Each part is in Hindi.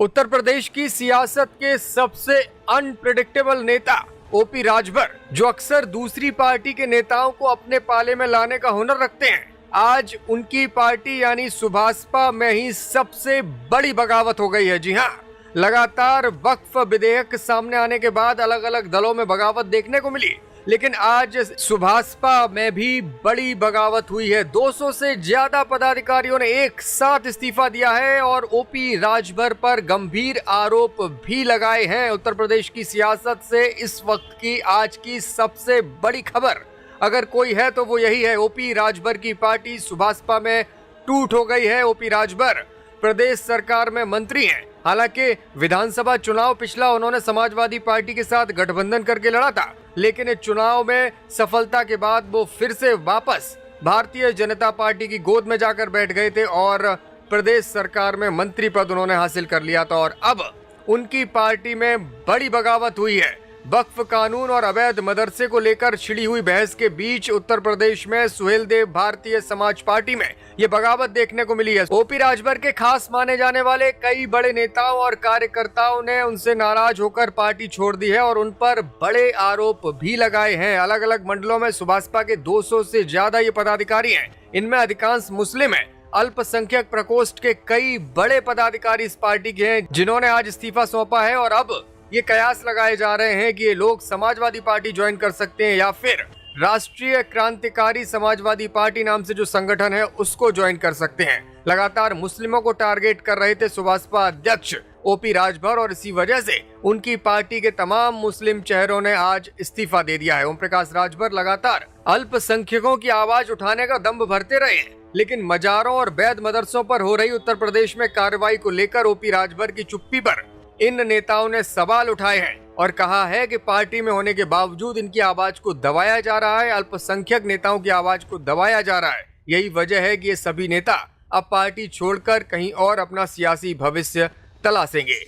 उत्तर प्रदेश की सियासत के सबसे अनप्रेडिक्टेबल नेता ओपी राजभर, जो अक्सर दूसरी पार्टी के नेताओं को अपने पाले में लाने का हुनर रखते हैं, आज उनकी पार्टी यानी सुभासपा में ही सबसे बड़ी बगावत हो गई है। जी हाँ, लगातार वक्फ विधेयक सामने आने के बाद अलग अलग दलों में बगावत देखने को मिली, लेकिन आज सुभासपा में भी बड़ी बगावत हुई है। 200 से ज्यादा पदाधिकारियों ने एक साथ इस्तीफा दिया है और ओपी राजभर पर गंभीर आरोप भी लगाए हैं। उत्तर प्रदेश की सियासत से इस वक्त की आज की सबसे बड़ी खबर अगर कोई है तो वो यही है, ओपी राजभर की पार्टी सुभासपा में टूट हो गई है। ओपी राजभर प्रदेश सरकार में मंत्री हैं। हालांकि विधानसभा चुनाव पिछला उन्होंने समाजवादी पार्टी के साथ गठबंधन करके लड़ा था, लेकिन इस चुनाव में सफलता के बाद वो फिर से वापस भारतीय जनता पार्टी की गोद में जाकर बैठ गए थे और प्रदेश सरकार में मंत्री पद उन्होंने हासिल कर लिया था। और अब उनकी पार्टी में बड़ी बगावत हुई है। वक्फ कानून और अवैध मदरसे को लेकर छिड़ी हुई बहस के बीच उत्तर प्रदेश में सुहेलदेव भारतीय समाज पार्टी में ये बगावत देखने को मिली है। ओपी राजभर के खास माने जाने वाले कई बड़े नेताओं और कार्यकर्ताओं ने उनसे नाराज होकर पार्टी छोड़ दी है और उन पर बड़े आरोप भी लगाए हैं। अलग अलग मंडलों में सुभासपा के 200 से ज्यादा ये पदाधिकारी हैं। इनमें अधिकांश मुस्लिम हैं। अल्पसंख्यक प्रकोष्ठ के कई बड़े पदाधिकारी इस पार्टी के हैं, जिन्होंने आज इस्तीफा सौंपा है और अब ये कयास लगाए जा रहे हैं कि ये लोग समाजवादी पार्टी ज्वाइन कर सकते हैं या फिर राष्ट्रीय क्रांतिकारी समाजवादी पार्टी नाम से जो संगठन है उसको ज्वाइन कर सकते हैं। लगातार मुस्लिमों को टारगेट कर रहे थे सुभासपा अध्यक्ष ओपी राजभर और इसी वजह से उनकी पार्टी के तमाम मुस्लिम चेहरों ने आज इस्तीफा दे दिया है। ओम प्रकाश राजभर लगातार अल्पसंख्यकों की आवाज उठाने का दम्भ भरते रहे हैं, लेकिन मजारों और वैध मदरसों पर हो रही उत्तर प्रदेश में कार्रवाई को लेकर ओपी राजभर की चुप्पी पर इन नेताओं ने सवाल उठाए हैं और कहा है कि पार्टी में होने के बावजूद इनकी आवाज को दबाया जा रहा है, अल्पसंख्यक नेताओं की आवाज को दबाया जा रहा है। यही वजह है कि ये सभी नेता अब पार्टी छोड़कर कहीं और अपना सियासी भविष्य तलाशेंगे।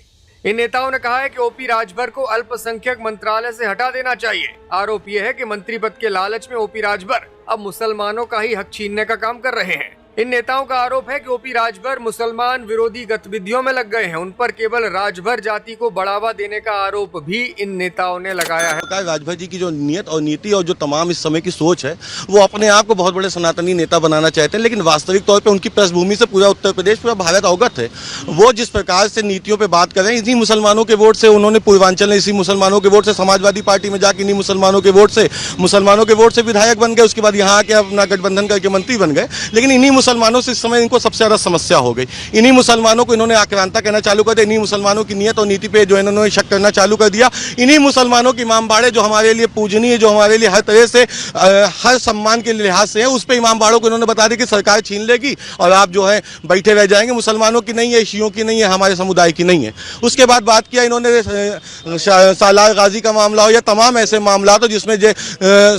इन नेताओं ने कहा है कि ओपी राजभर को अल्पसंख्यक मंत्रालय से हटा देना चाहिए। आरोप यह है कि मंत्री पद के लालच में ओपी राजभर अब मुसलमानों का ही हक छीनने का काम कर रहे हैं। इन नेताओं का आरोप है कि ओपी राजभर मुसलमान विरोधी गतिविधियों में लग गए हैं। उन पर केवल राजभर जाति को बढ़ावा देने का आरोप भी इन नेताओं ने लगाया है। राजभर जी की जो नियत और नीति और जो तमाम इस समय की सोच है, वो अपने आप को बहुत बड़े सनातनी नेता बनाना चाहते हैं, लेकिन वास्तविक तौर पर उनकी पृष्ठभूमि से पूरा उत्तर प्रदेश, पूरा भारत अवगत है। वो जिस प्रकार से नीतियों पर बात कर रहे हैं, इन्हीं मुसलमानों के वोट से उन्होंने पूर्वांचल में, इसी मुसलमानों के वोट से समाजवादी पार्टी में जाकर इन्हीं मुसलमानों के वोट से विधायक बन गए। उसके बाद यहाँ आके अपना गठबंधन करके मंत्री बन गए। लेकिन इन्हीं मुसलमानों से इस समय इनको सबसे ज्यादा समस्या हो गई। इन्हीं मुसलमानों को इन्होंने आक्रांता कहना चालू कर दिया। इन्हीं मुसलमानों की नियत और नीति पे जो इन्होंने शक करना चालू कर दिया। इन्हीं मुसलमानों की इमामबाड़े जो हमारे लिए पूजनीय, जो हमारे लिए हर तरह से हर सम्मान के लिहाज से है, उस पे इमामबाड़ों को इन्होंने बता दिया कि सरकार छीन लेगी और आप जो है बैठे रह जाएंगे। मुसलमानों की नहीं है, शियों की नहीं है, हमारे समुदाय की नहीं है। उसके बाद बात किया इन्होंने सालार गाजी का मामला हो या तमाम ऐसे मामला हो जिसमें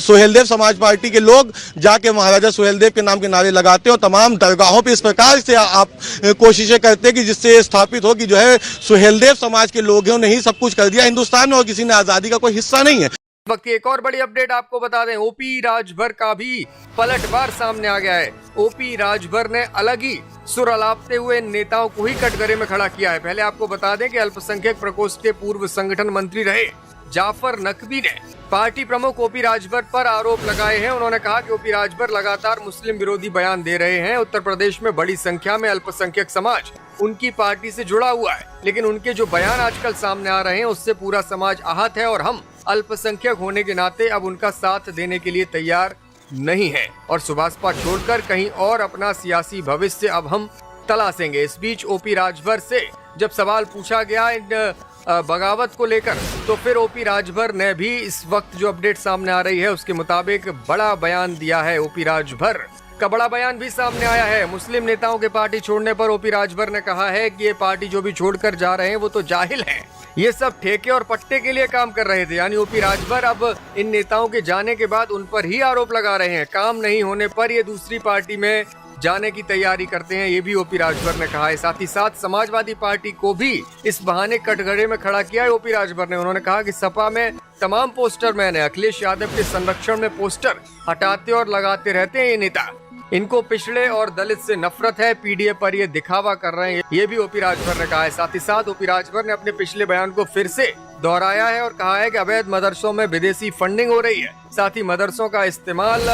सुहेलदेव समाज पार्टी के लोग जाके महाराजा सुहेलदेव के नाम के नारे लगाते और तमाम दरगाहों पे इस प्रकार से आप कोशिशें करते हैं कि जिससे स्थापित हो कि जो है सुहेलदेव समाज के लोगों ने ही सब कुछ कर दिया हिंदुस्तान में और किसी ने आजादी का कोई हिस्सा नहीं है। वक्त की एक और बड़ी अपडेट आपको बता दें, ओपी राजभर का भी पलटवार सामने आ गया है। ओपी राजभर ने अलग ही सुर अलापते हुए नेताओं को ही कटघरे में खड़ा किया है। पहले आपको बता दें कि अल्पसंख्यक प्रकोष्ठ के पूर्व संगठन मंत्री रहे जाफर नकवी ने पार्टी प्रमुख ओपी राजभर पर आरोप लगाए हैं। उन्होंने कहा कि ओपी राजभर लगातार मुस्लिम विरोधी बयान दे रहे हैं। उत्तर प्रदेश में बड़ी संख्या में अल्पसंख्यक समाज उनकी पार्टी से जुड़ा हुआ है, लेकिन उनके जो बयान आजकल सामने आ रहे हैं उससे पूरा समाज आहत है और हम अल्पसंख्यक होने के नाते अब उनका साथ देने के लिए तैयार नहीं है और सुभासपा छोड़कर कहीं और अपना सियासी भविष्य अब हम तलाशेंगे। इस बीच ओपी राजभर से जब सवाल पूछा गया इन बगावत को लेकर, तो फिर ओपी राजभर ने भी इस वक्त जो अपडेट सामने आ रही है उसके मुताबिक बड़ा बयान दिया है। ओपी राजभर का बड़ा बयान भी सामने आया है। मुस्लिम नेताओं के पार्टी छोड़ने पर ओपी राजभर ने कहा है कि ये पार्टी जो भी छोड़कर जा रहे हैं वो तो जाहिल हैं। ये सब ठेके और पट्टे के लिए काम कर रहे थे। यानी ओपी राजभर अब इन नेताओं के जाने के बाद उन पर ही आरोप लगा रहे हैं। काम नहीं होने पर ये दूसरी पार्टी में जाने की तैयारी करते हैं, ये भी ओपी राजभर ने कहा है। साथ ही साथ समाजवादी पार्टी को भी इस बहाने कटघरे में खड़ा किया है ओपी राजभर ने। उन्होंने कहा कि सपा में तमाम पोस्टर मैन है, अखिलेश यादव के संरक्षण में पोस्टर हटाते और लगाते रहते हैं ये नेता। इनको पिछड़े और दलित से नफरत है, पीडीए पर ये दिखावा कर रहे हैं, ये भी ओपी राजभर ने कहा है। साथ ही साथ ओपी राजभर ने अपने पिछले बयान को फिर से दोहराया है और कहा है कि अवैध मदरसों में विदेशी फंडिंग हो रही है। साथ ही मदरसों का इस्तेमाल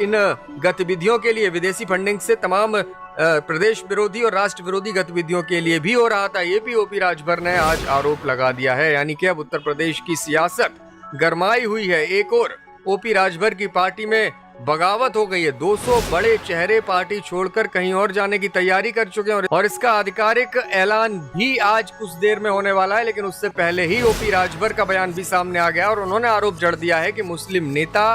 इन गतिविधियों के लिए, विदेशी फंडिंग से तमाम प्रदेश विरोधी और राष्ट्र विरोधी गतिविधियों के लिए भी हो रहा था। ये भी ओपी राजभर ने आज आरोप लगा दिया है। यानी कि अब उत्तर प्रदेश की सियासत गरमाई हुई है। एक और ओपी राजभर की पार्टी में बगावत हो गई है। 200 बड़े चेहरे पार्टी छोड़कर कहीं और जाने की तैयारी कर चुके हैं और इसका आधिकारिक ऐलान भी आज कुछ देर में होने वाला है। लेकिन उससे पहले ही ओपी राजभर का बयान भी सामने आ गया और उन्होंने आरोप जड़ दिया है कि मुस्लिम नेता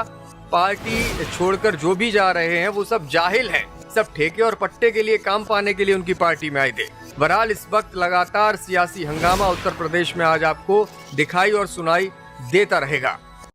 पार्टी छोड़कर जो भी जा रहे हैं वो सब जाहिल हैं, सब ठेके और पट्टे के लिए काम पाने के लिए उनकी पार्टी में आए थे। बहरहाल इस वक्त लगातार सियासी हंगामा उत्तर प्रदेश में आज आपको दिखाई और सुनाई देता रहेगा।